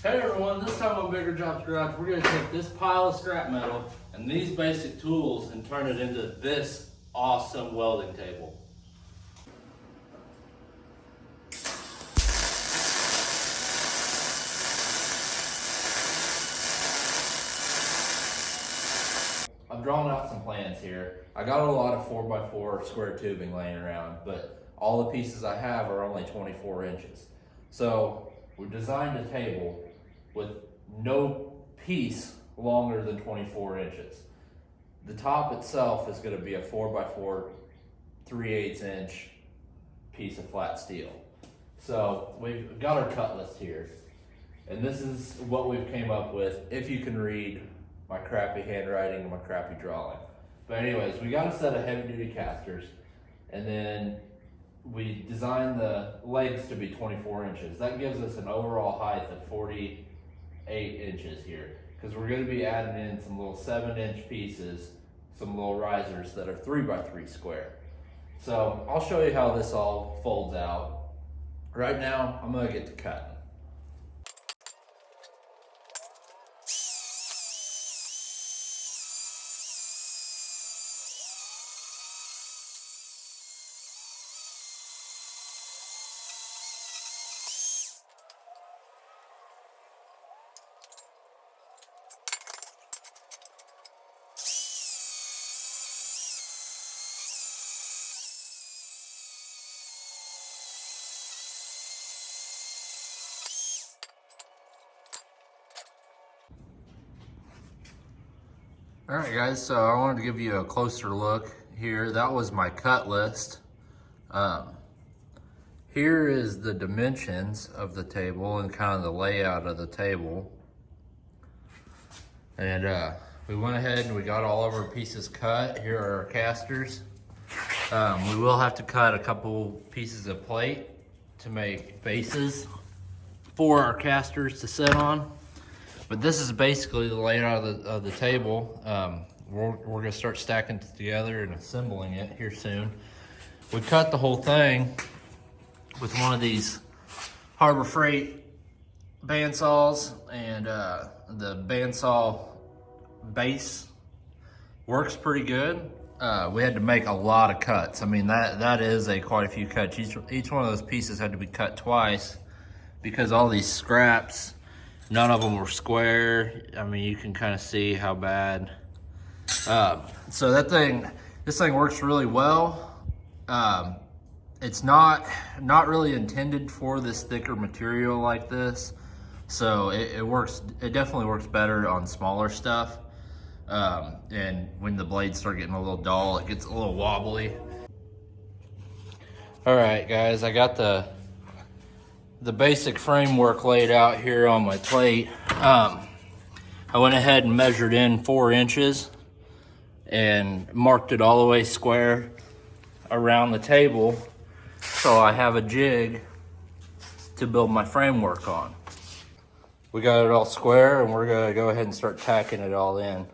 Hey everyone, this time on Bigger Jobs Garage, we're going to take this pile of scrap metal and these basic tools and turn it into this awesome welding table. I've drawn out some plans here. I got a lot of 4x4 square tubing laying around, but all the pieces I have are only 24 inches. So we designed a table with no piece longer than 24 inches. The top itself is going to be a 4x4 3/8 inch piece of flat steel. So we've got our cut list here, and this is what we've came up with, if you can read my crappy handwriting and my crappy drawing. But anyways, we got a set of heavy duty casters, and then we designed the legs to be 24 inches. That gives us an overall height of 48 inches here, because we're going to be adding in some little 7-inch pieces, some little risers that are 3x3 square. So I'll show you how this all folds out. Right now, I'm going to get to cutting. All right guys, so I wanted to give you a closer look here. That was my cut list. Here is the dimensions of the table and kind of the layout of the table. And we went ahead and we got all of our pieces cut. Here are our casters. We will have to cut a couple pieces of plate to make bases for our casters to sit on. But this is basically the layout of the table. We're gonna start stacking it together and assembling it here soon. We cut the whole thing with one of these Harbor Freight bandsaws, and the bandsaw base works pretty good. We had to make a lot of cuts. I mean, that is quite a few cuts. Each one of those pieces had to be cut twice because all these scraps, none of them were square. I mean, you can kind of see how bad. So this thing works really well. It's not really intended for this thicker material like this. So it definitely works better on smaller stuff. And when the blades start getting a little dull, it gets a little wobbly. All right, guys, I got the basic framework laid out here on my plate. I went ahead and measured in 4 inches and marked it all the way square around the table, so I have a jig to build my framework on. We got it all square, and we're gonna go ahead and start tacking it all in.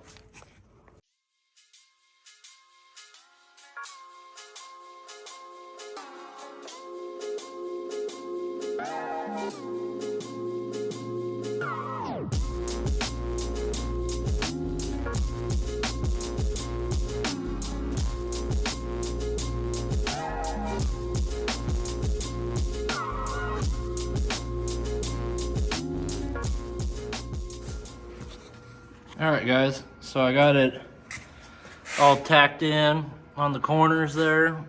All right, guys, so I got it all tacked in on the corners there.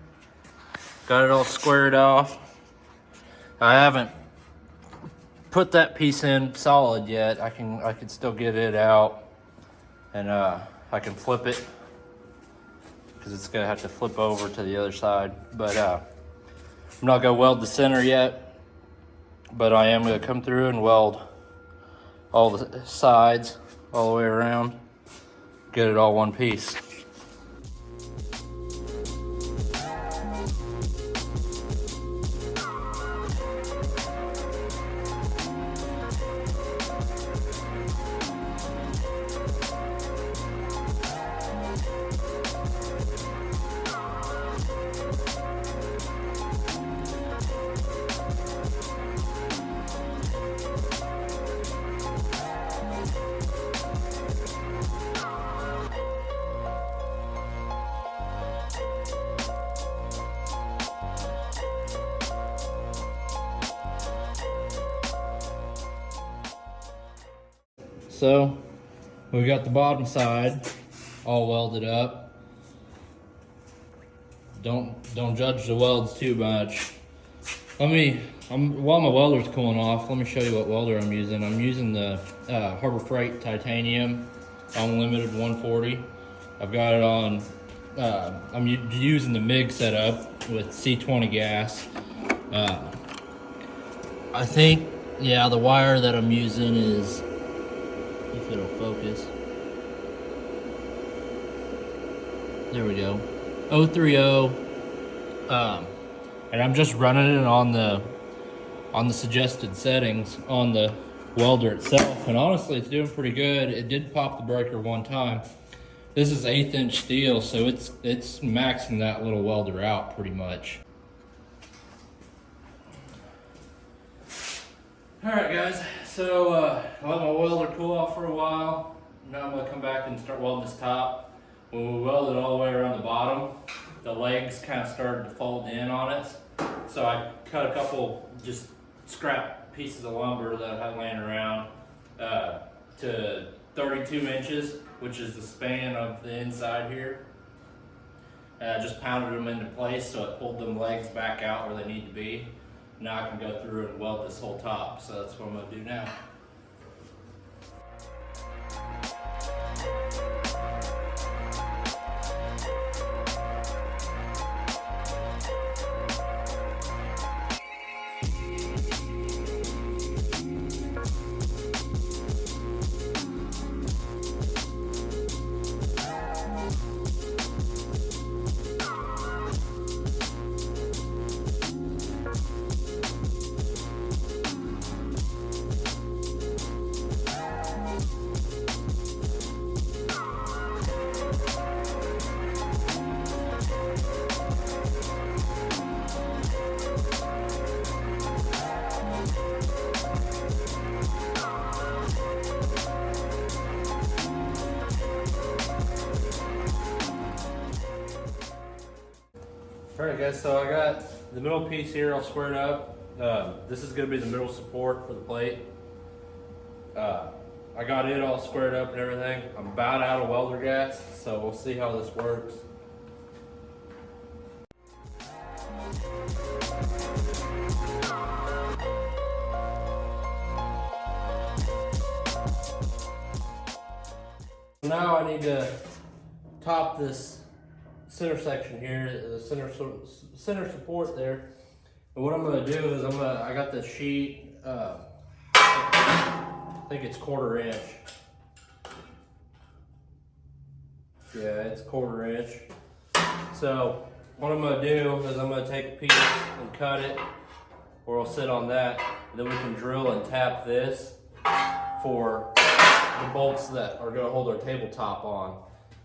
Got it all squared off. I haven't put that piece in solid yet. I can still get it out, and I can flip it because it's gonna have to flip over to the other side. But I'm not gonna weld the center yet, but I am gonna come through and weld all the sides all the way around, get it all one piece. So we got the bottom side all welded up. Don't judge the welds too much. While my welder's cooling off, let me show you what welder I'm using. I'm using the Harbor Freight Titanium Unlimited 140. I've got it on, I'm using the MIG setup with C20 gas. I think, yeah, the wire that I'm using is, if it'll focus. There we go. 030. And I'm just running it on the suggested settings on the welder itself. And honestly, it's doing pretty good. It did pop the breaker one time. This is 1/8 inch steel, so it's maxing that little welder out pretty much. All right, guys. So I let my welder cool off for a while. Now I'm gonna come back and start welding this top. When we welded all the way around the bottom, the legs kind of started to fold in on it. So I cut a couple just scrap pieces of lumber that I had laying around to 32 inches, which is the span of the inside here. And I just pounded them into place so it pulled them legs back out where they need to be. Now I can go through and weld this whole top. So that's what I'm gonna do now. Alright guys, so I got the middle piece here all squared up. This is going to be the middle support for the plate. I got it all squared up and everything. I'm about out of welder gas, so we'll see how this works. Now I need to top this center section here, the center support there. And what I'm going to do is I got the sheet, I think it's 1/4 inch. Yeah, it's 1/4 inch. So what I'm going to do is I'm going to take a piece and cut it, or I'll sit on that. And then we can drill and tap this for the bolts that are going to hold our tabletop on.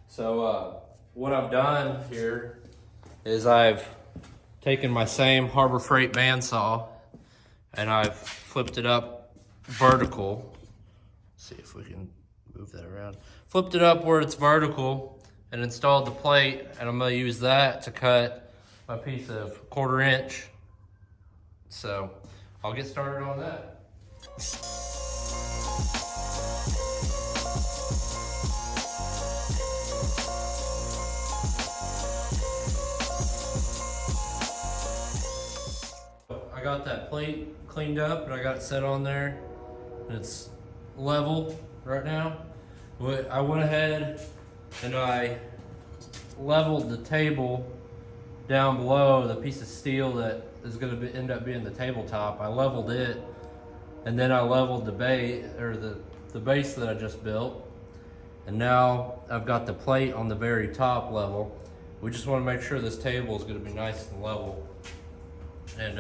So what I've done here is I've taken my same Harbor Freight bandsaw and I've flipped it up vertical. Let's see if we can move that around. Flipped it up where it's vertical and installed the plate, and I'm going to use that to cut my piece of 1/4 inch. So I'll get started on that. I got that plate cleaned up and I got it set on there. It's level right now. I went ahead and I leveled the table down below, the piece of steel that is going to end up being the tabletop. I leveled it, and then I leveled the base, or the base that I just built. And now I've got the plate on the very top level. We just want to make sure this table is going to be nice and level. And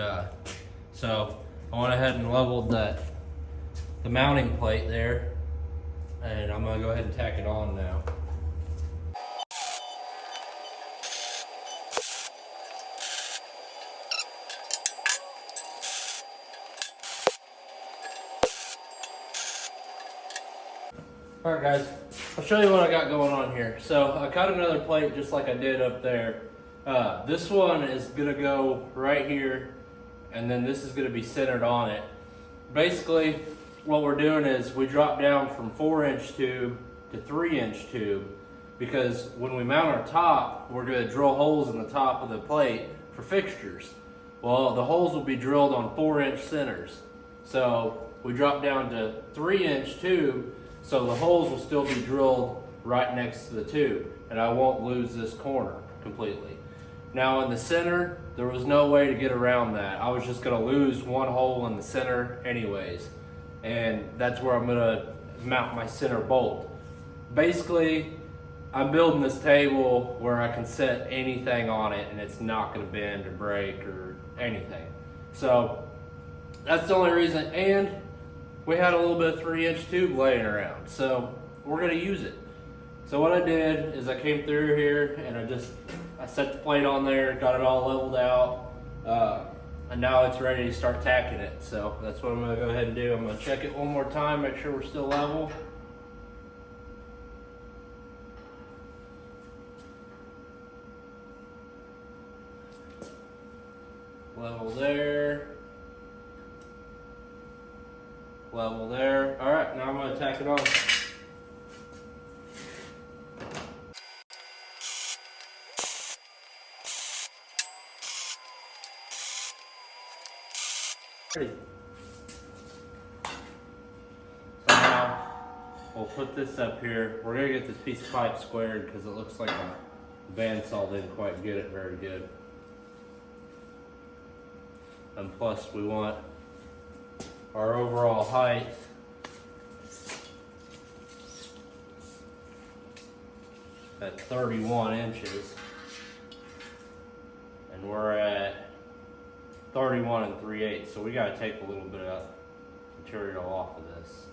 so I went ahead and leveled the mounting plate there, and I'm going to go ahead and tack it on now. Alright guys, I'll show you what I got going on here. So I cut another plate just like I did up there. This one is going to go right here, and then this is going to be centered on it. Basically, what we're doing is we drop down from 4-inch tube to 3-inch tube, because when we mount our top, we're going to drill holes in the top of the plate for fixtures. Well, the holes will be drilled on 4-inch centers. So we drop down to 3-inch tube, so the holes will still be drilled right next to the tube, and I won't lose this corner completely. Now in the center, there was no way to get around that. I was just going to lose one hole in the center anyways, and that's where I'm going to mount my center bolt. Basically, I'm building this table where I can set anything on it and it's not going to bend or break or anything. So that's the only reason. And we had a little bit of 3-inch tube laying around, so we're going to use it. So what I did is I came through here and I set the plate on there, got it all leveled out, and now it's ready to start tacking it. So that's what I'm going to go ahead and do. I'm going to check it one more time, make sure we're still level. Level there. Level there. All right, now I'm going to tack it on. Ready. So now we'll put this up here. We're going to get this piece of pipe squared because it looks like the bandsaw didn't quite get it very good. And plus we want our overall height at 31 inches, and we're at 31 3/8, so we got to take a little bit of material off of this,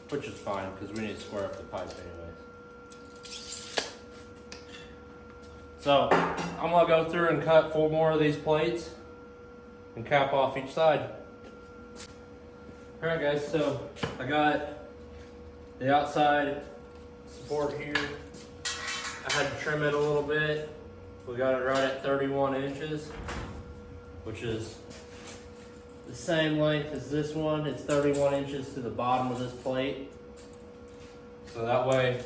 which is fine because we need to square up the pipe anyways. So I'm gonna go through and cut 4 more of these plates and cap off each side. All right guys, so I got the outside support here. I had to trim it a little bit. We got it right at 31 inches, which is the same length as this one. It's 31 inches to the bottom of this plate. So that way,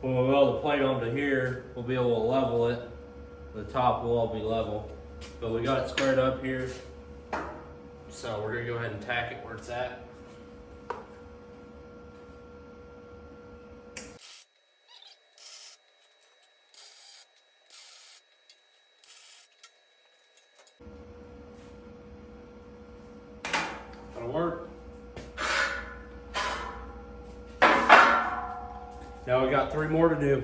when we weld the plate onto here, we'll be able to level it. The top will all be level. But we got it squared up here. So we're gonna go ahead and tack it where it's at. Work. Now we got 3 more to do.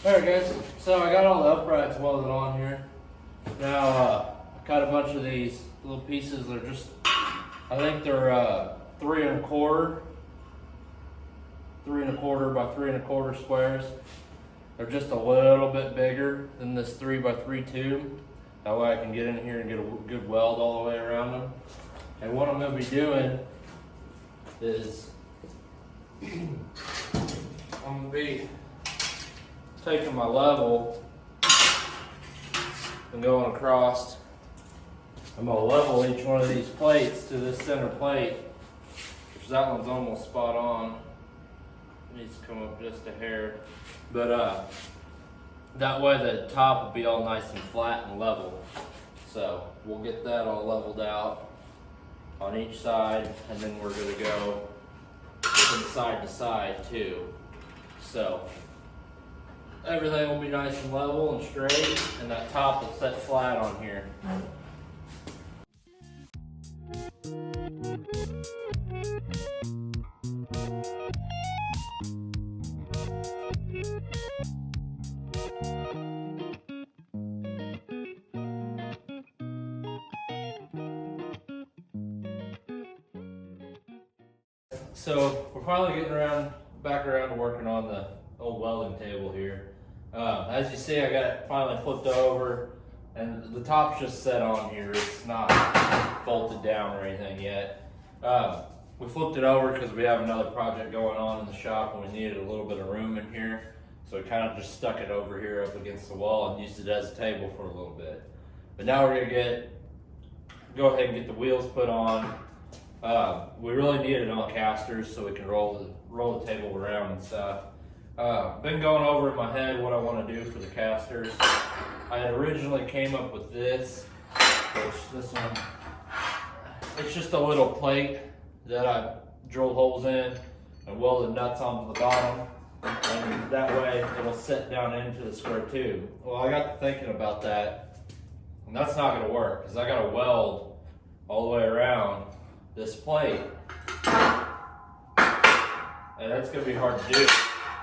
Alright guys, so I got all the uprights welded on here. Now I cut a bunch of these little pieces. They're just, I think they're 3 1/4 by 3 1/4 squares. They're just a little bit bigger than this 3 by 3 tube. That way I can get in here and get a good weld all the way around them. And what I'm going to be doing is I'm going to be taking my level and going across. I'm going to level each one of these plates to this center plate, which that one's almost spot on. It needs to come up just a hair. But that way the top will be all nice and flat and level. So we'll get that all leveled out on each side, and then we're going to go from side to side too. So everything will be nice and level and straight, and that top will set flat on here. So we're finally getting back around to working on the old welding table here. As you see, I got it finally flipped over, and the top's just set on here. It's not bolted down or anything yet. We flipped it over because we have another project going on in the shop, and we needed a little bit of room in here. So we kind of just stuck it over here up against the wall and used it as a table for a little bit. But now we're gonna go ahead and get the wheels put on. We really need it on casters so we can roll the table around and stuff. Been going over in my head what I want to do for the casters. I had originally came up with this, which this one, it's just a little plate that I drilled holes in and welded nuts onto the bottom, and that way it'll set down into the square tube. Well, I got to thinking about that, and that's not going to work because I got to weld all the way around this plate, and that's going to be hard to do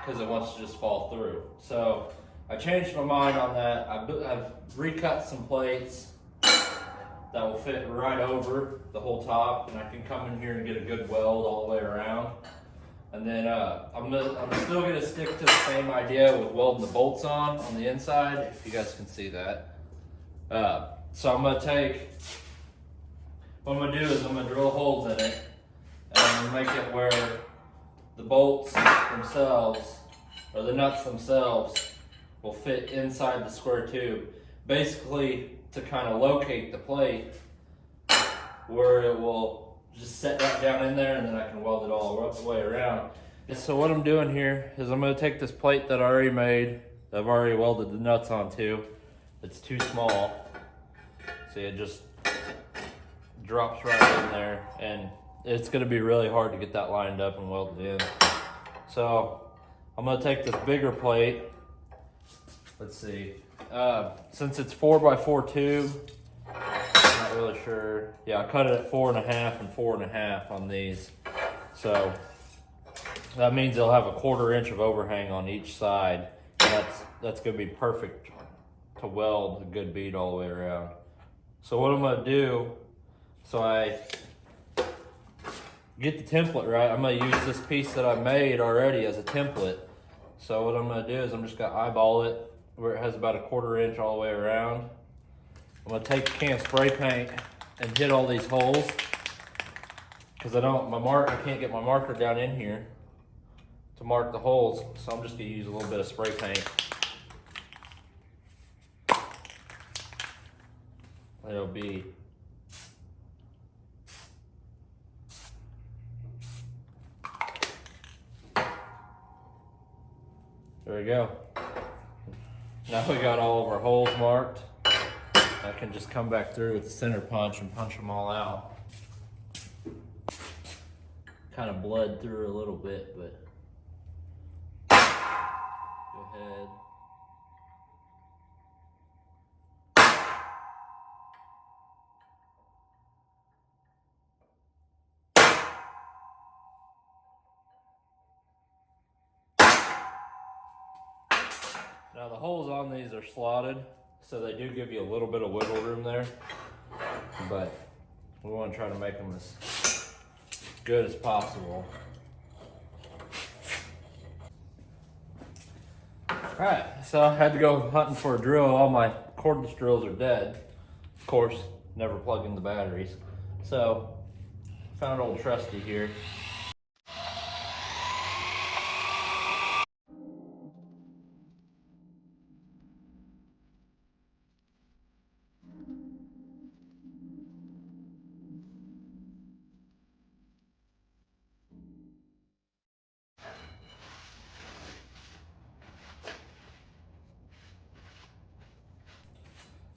because it wants to just fall through. So I changed my mind on that. I've recut some plates that will fit right over the whole top, and I can come in here and get a good weld all the way around. And then I'm still going to stick to the same idea with welding the bolts on the inside, if you guys can see that. So I'm going to take, what I'm going to do is I'm going to drill holes in it, and I'm going to make it where the bolts themselves, or the nuts themselves, will fit inside the square tube. Basically, to kind of locate the plate where it will just set right down in there, and then I can weld it all the way around. And so what I'm doing here is I'm going to take this plate that I already made, that I've already welded the nuts onto. It's too small. See, it just drops right in there, and it's going to be really hard to get that lined up and welded in. So I'm going to take this bigger plate. Let's see. Since it's 4x4 tube, I'm not really sure. Yeah, I cut it at 4.5 and 4.5 on these. So that means they'll have a 1/4 inch of overhang on each side. And that's going to be perfect to weld a good bead all the way around. So what I'm going to do, so I get the template right, I'm going to use this piece that I made already as a template. So what I'm going to do is I'm just going to eyeball it where it has about a 1/4 inch all the way around. I'm going to take a can of spray paint and hit all these holes, because I can't get my marker down in here to mark the holes, so I'm just going to use a little bit of spray paint. It'll be there we go. Now we got all of our holes marked. I can just come back through with the center punch and punch them all out. Kind of bled through a little bit, but go ahead. Now the holes on these are slotted, so they do give you a little bit of wiggle room there, but we want to try to make them as good as possible. Alright, so I had to go hunting for a drill. All my cordless drills are dead. Of course, never plug in the batteries. So, found old Trusty here.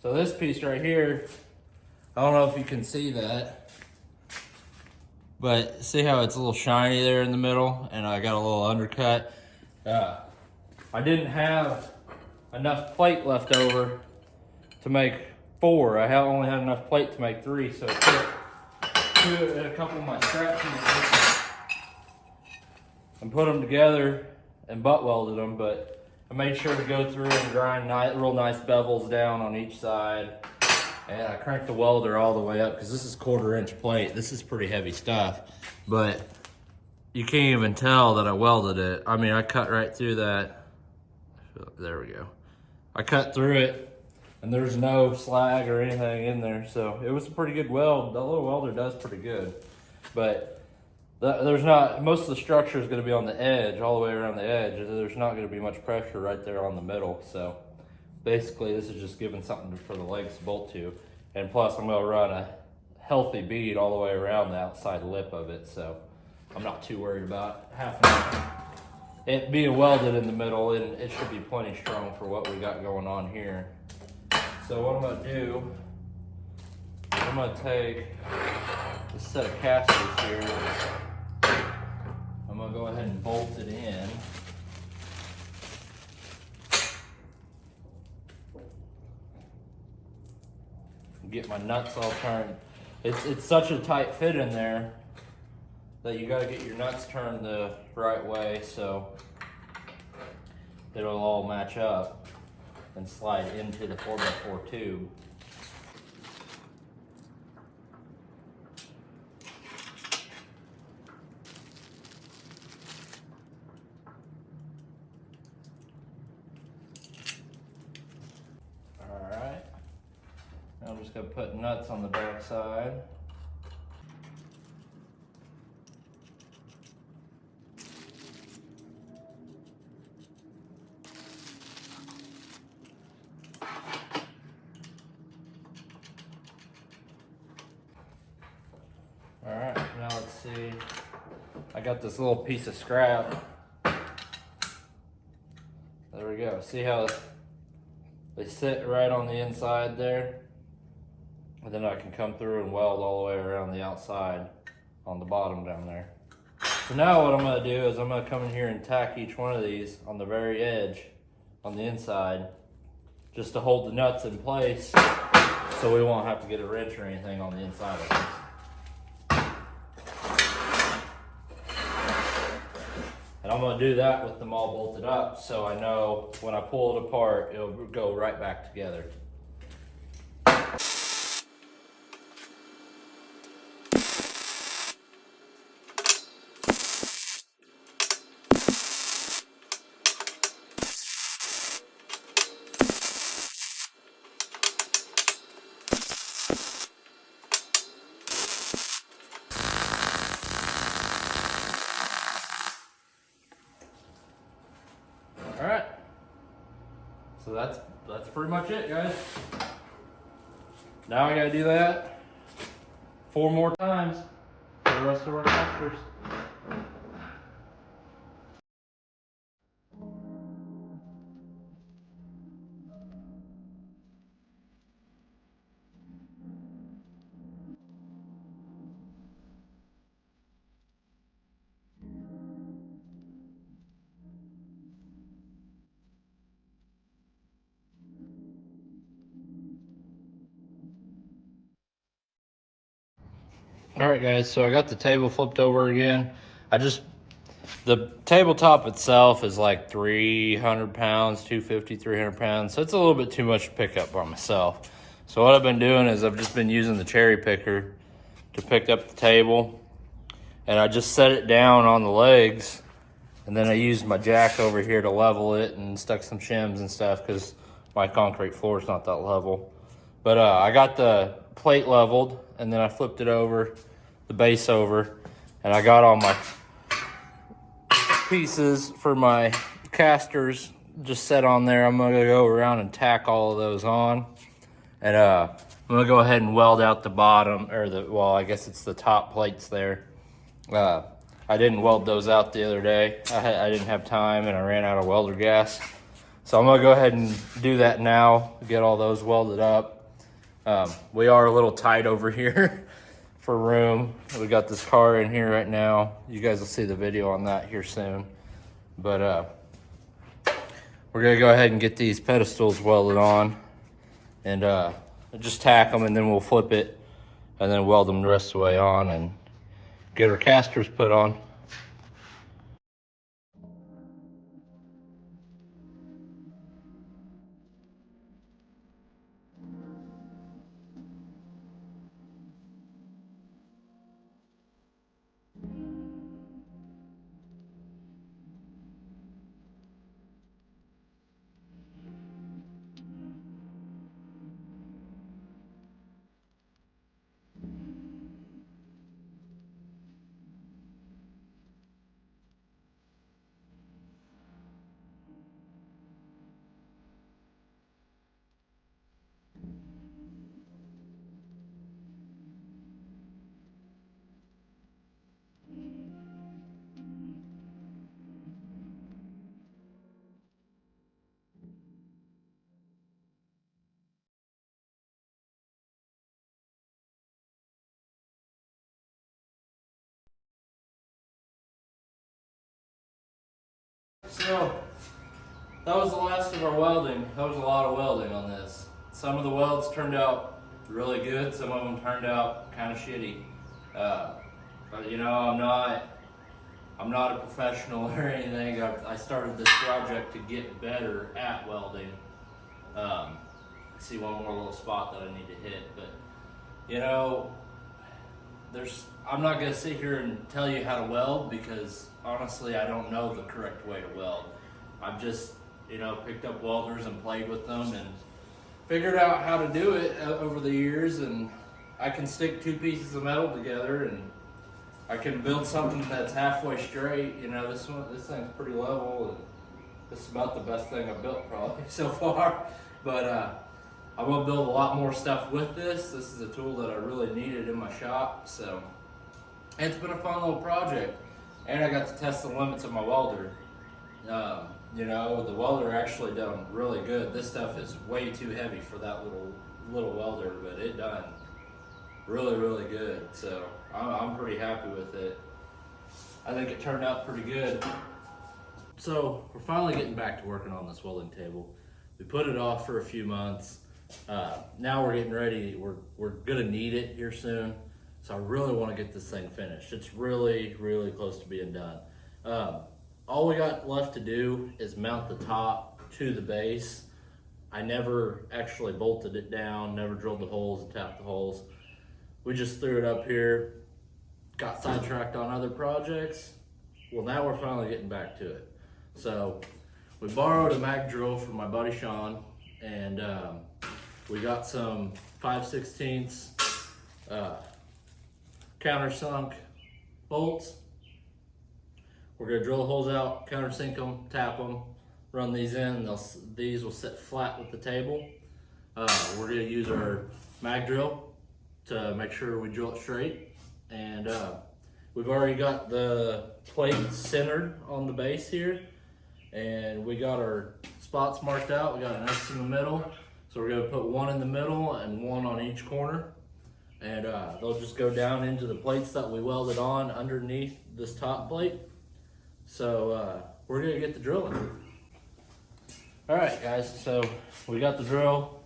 So this piece right here, I don't know if you can see that, but see how it's a little shiny there in the middle, and I got a little undercut. I didn't have enough plate left over to make 4. I only had enough plate to make 3, so I put 2 and a couple of my scrap pieces and put them together and butt welded them, but I made sure to go through and grind real nice bevels down on each side. And I cranked the welder all the way up because this is 1/4-inch plate. This is pretty heavy stuff, but you can't even tell that I welded it. I mean, I cut right through that. There we go. I cut through it and there's no slag or anything in there. So it was a pretty good weld. That little welder does pretty good, but there's not, most of the structure is going to be on the edge, all the way around the edge. There's not going to be much pressure right there on the middle. So basically this is just giving something for the legs to bolt to. And plus I'm going to run a healthy bead all the way around the outside lip of it. So I'm not too worried about it being welded in the middle. It should be plenty strong for what we got going on here. So what I'm going to do, I'm going to take this set of casters here. I'm going to go ahead and bolt it in. Get my nuts all turned. It's such a tight fit in there that you got to get your nuts turned the right way so it'll all match up and slide into the 4x4 tube. Alright, I'm just going to put nuts on the back side. Alright, now let's see. I got this little piece of scrap. There we go. See how they sit right on the inside there? And then I can come through and weld all the way around the outside on the bottom down there. So now what I'm going to do is I'm going to come in here and tack each one of these on the very edge on the inside just to hold the nuts in place so we won't have to get a wrench or anything on the inside of it. And I'm going to do that with them all bolted up so I know when I pull it apart, it'll go right back together. Alright, so that's pretty much it, guys. Now I gotta do that 4 more times for the rest of our casters. All right, guys, so I got the table flipped over again. The tabletop itself is like 300 pounds, 250, 300 pounds. So it's a little bit too much to pick up by myself. So what I've been doing is I've just been using the cherry picker to pick up the table. And I just set it down on the legs. And then I used my jack over here to level it and stuck some shims and stuff because my concrete floor is not that level. But I got the plate leveled and then I flipped it over, the base over, and I got all my pieces for my casters just set on there. I'm gonna go around and tack all of those on. And I'm gonna go ahead and weld out the bottom, or well, I guess it's the top plates there. I didn't weld those out the other day. I didn't have time and I ran out of welder gas. So I'm gonna go ahead and do that now, get all those welded up. We are a little tight over here for room. We got this car in here right now. You guys will see the video on that here soon. But we're we're gonna go ahead and get these pedestals welded on and just tack them, and then we'll flip it and then weld them the rest of the way on and get our casters put on. So that was the last of our welding. That was a lot of welding on this. Some of the welds turned out really good. Some of them turned out kind of shitty. But you know, I'm not a professional or anything. I started this project to get better at welding. I see one more little spot that I need to hit, but you know, I'm not gonna sit here and tell you how to weld because honestly, I don't know the correct way to weld. I've just, you know, picked up welders and played with them and figured out how to do it over the years, and I can stick two pieces of metal together and I can build something that's halfway straight. You know, this thing's pretty level, and this is about the best thing I've built probably so far. But I will build a lot more stuff with this. This is a tool that I really needed in my shop, so it's been a fun little project. And I got to test the limits of my welder. You know, the welder actually done really good. This stuff is way too heavy for that little welder, but it done really good. So I'm pretty happy with it. I think it turned out pretty good. So we're finally getting back to working on this welding table. We put it off for a few months. Now we're getting ready. We're gonna need it here soon. So I really want to get this thing finished. It's really close to being done. All we got left to do is mount the top to the base. I never actually bolted it down, never drilled the holes and tapped the holes. We just threw it up here, got sidetracked on other projects. Well, now we're finally getting back to it. So we borrowed a mag drill from my buddy Sean, and we got some 5/16 countersunk bolts. We're gonna drill the holes out, countersink them, tap them, run these in. These will sit flat with the table. We're gonna use our mag drill to make sure we drill it straight. And we've already got the plate centered on the base here. And we got our spots marked out. We got an X in the middle. So we're gonna put one in the middle and one on each corner. And they'll just go down into the plates that we welded on underneath this top plate. So we're gonna get the drilling. All right, guys, so we got the drill.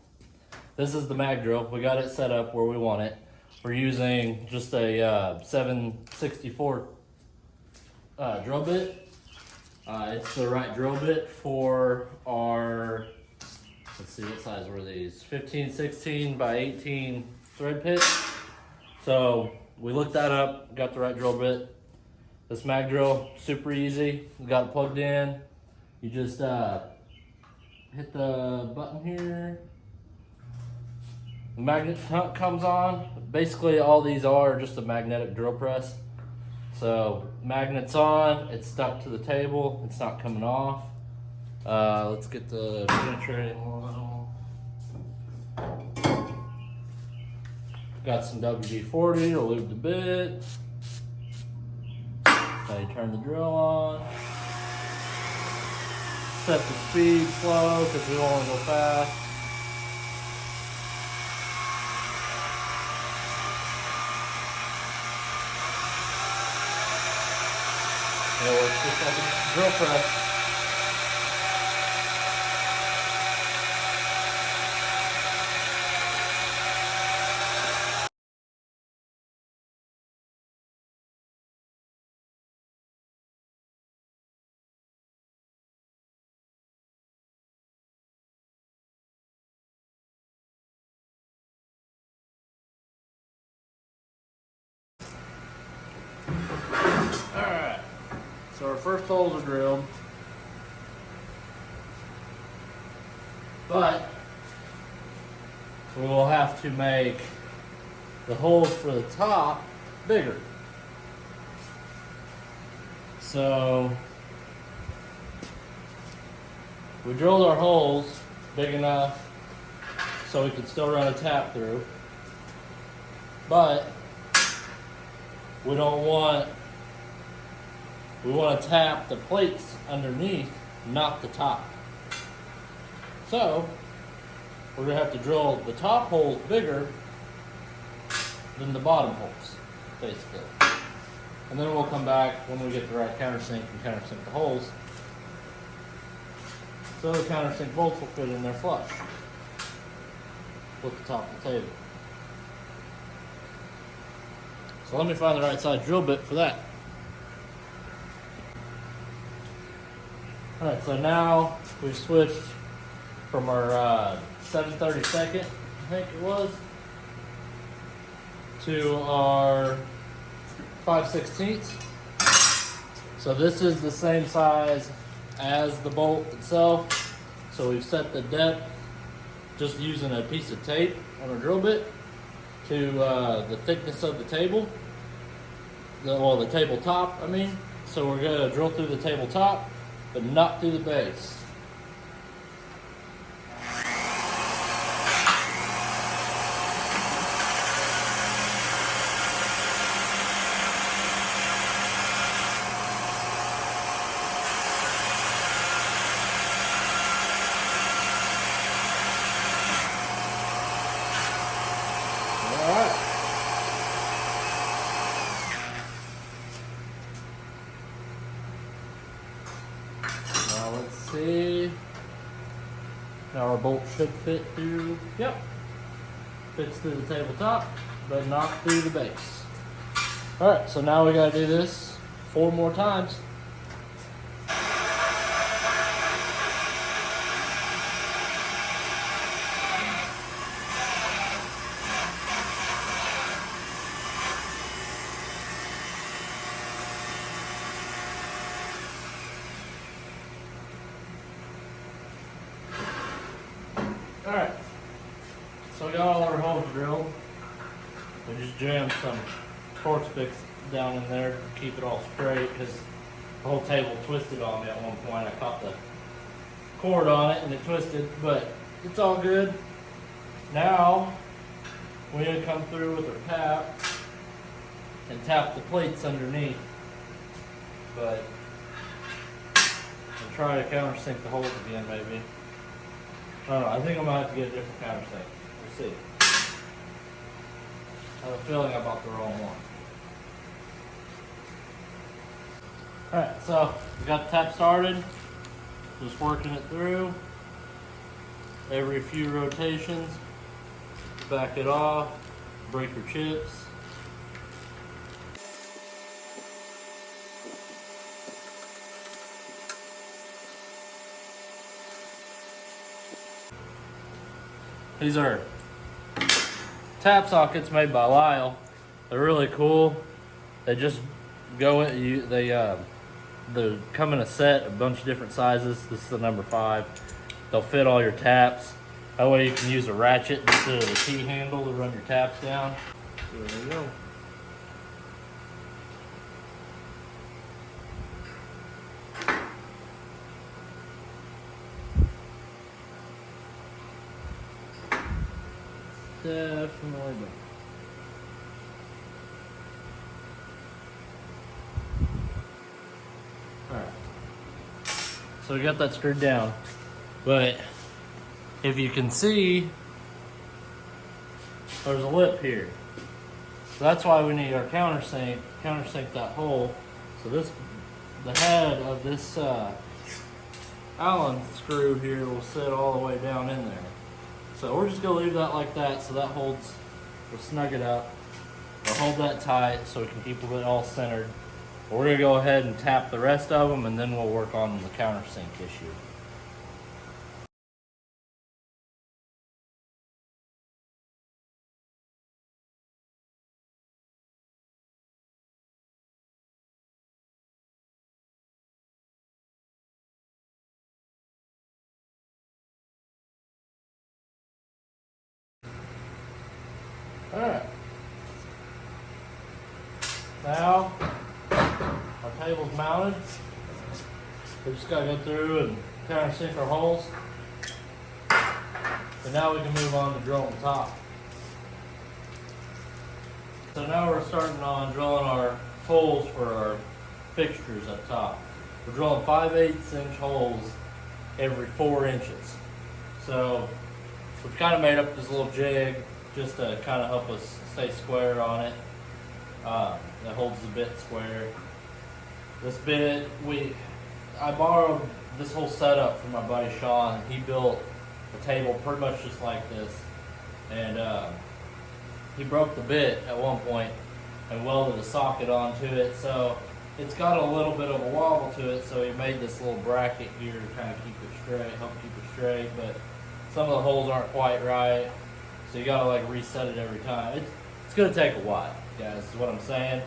This is the mag drill. We got it set up where we want it. We're using just a 7/64 drill bit. It's the right drill bit for our, let's see, what size were these? 15/16 by 18 thread pitch. So we looked that up, got the right drill bit. This mag drill, super easy. We got it plugged in. You just hit the button here. The magnet comes on. Basically all these are just a magnetic drill press. So magnet's on, it's stuck to the table, it's not coming off. Let's get the penetrating one. Got some WD-40 to lube the bit. Now you turn the drill on. Set the speed slow because we don't want to go fast. It works just like a drill press. So our first holes are drilled, but we will have to make the holes for the top bigger. So we drilled our holes big enough so we could still run a tap through, but we want to tap the plates underneath, not the top. So we're gonna have to drill the top holes bigger than the bottom holes, basically. And then we'll come back when we get the right countersink and countersink the holes, so the countersink bolts will fit in there flush with the top of the table. So let me find the right size drill bit for that. Alright, so now we've switched from our 7/32, I think it was, to our 5/16. So this is the same size as the bolt itself. So we've set the depth just using a piece of tape on a drill bit to the thickness of the table, the tabletop, I mean. So we're gonna drill through the tabletop, but not through the base. Let's see. Now our bolt should fit through. Yep. Fits through the tabletop, but not through the base. Alright, so now we gotta do this 4 more times. Alright, so we got all our holes drilled. We just jammed some torque sticks down in there to keep it all straight, because the whole table twisted on me at one point. I caught the cord on it and it twisted, but it's all good. Now we're going to come through with our tap and tap the plates underneath, but I'll try to countersink the holes again maybe. I don't know, I think I'm going to have to get a different countersink. We'll see. I have a feeling I bought the wrong one. Alright, so we got the tap started. Just working it through. Every few rotations, back it off, break your chips. These are tap sockets made by Lyle. They're really cool. They just go in, they come in a set, a bunch of different sizes. This is the number 5. They'll fit all your taps. That way you can use a ratchet instead of the T handle to run your taps down. There we go. Definitely done. Alright. So we got that screwed down. But if you can see, there's a lip here. So that's why we need our countersink that hole. So the head of this Allen screw here will sit all the way down in there. So we're just gonna leave that like that, so that holds, we'll snug it up. We'll hold that tight so we can keep it all centered. We're gonna go ahead and tap the rest of them, and then we'll work on the countersink issue. Now, our table's mounted. We just gotta go through and countersink our holes. And now we can move on to drilling the top. So now we're starting on drilling our holes for our fixtures up top. We're drilling 5/8 inch holes every 4 inches. So we've kind of made up this little jig just to kind of help us stay square on it. That holds the bit square. This bit, I borrowed this whole setup from my buddy Sean. He built a table pretty much just like this, and he broke the bit at one point and welded a socket onto it, so it's got a little bit of a wobble to it. So he made this little bracket here to kind of keep it straight, help keep it straight. But some of the holes aren't quite right, so you gotta like reset it every time. It's gonna take a while, guys, is what I'm saying.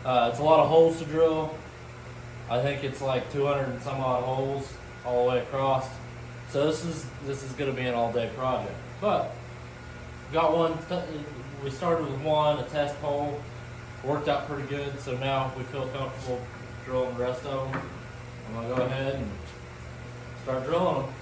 It's a lot of holes to drill. I think it's like 200 and some odd holes all the way across. So this is gonna be an all-day project. But got one. We started with one, a test hole. Worked out pretty good. So now we feel comfortable drilling the rest of them. I'm gonna go ahead and start drilling them.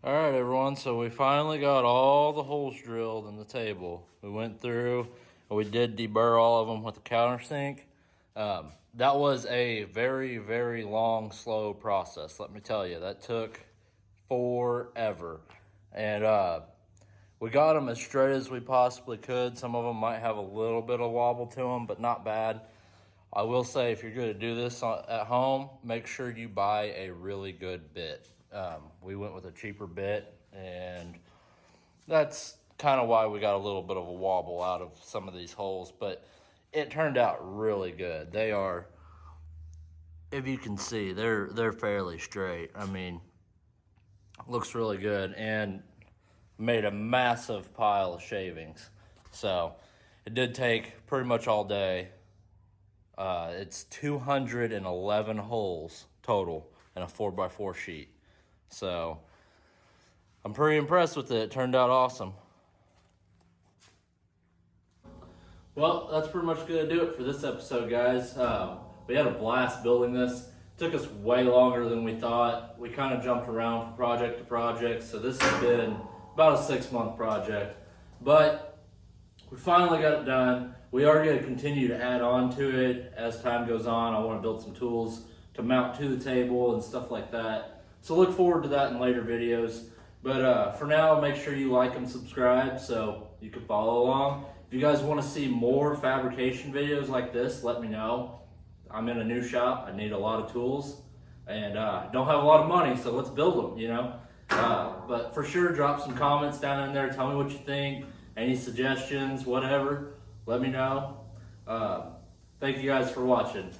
All right, everyone, so we finally got all the holes drilled in the table. We went through and we did deburr all of them with the countersink. That was a very, very long, slow process. Let me tell you, that took forever. And we got them as straight as we possibly could. Some of them might have a little bit of wobble to them, but not bad. I will say, if you're going to do this at home, make sure you buy a really good bit. We went with a cheaper bit, and that's kind of why we got a little bit of a wobble out of some of these holes, but it turned out really good. They are, if you can see, they're fairly straight. I mean, looks really good, and made a massive pile of shavings. So it did take pretty much all day. It's 211 holes total in a 4x4 sheet. So I'm pretty impressed with it. It turned out awesome. Well, that's pretty much going to do it for this episode, guys. We had a blast building this. It took us way longer than we thought. We kind of jumped around from project to project, so this has been about a 6-month project. But we finally got it done. We are going to continue to add on to it as time goes on. I want to build some tools to mount to the table and stuff like that. So look forward to that in later videos. But for now, make sure you like and subscribe so you can follow along. If you guys want to see more fabrication videos like this, let me know. I'm in a new shop. I need a lot of tools and don't have a lot of money, so let's build them, you know. But for sure, drop some comments down in there. Tell me what you think. Any suggestions, whatever, let me know. Thank you guys for watching.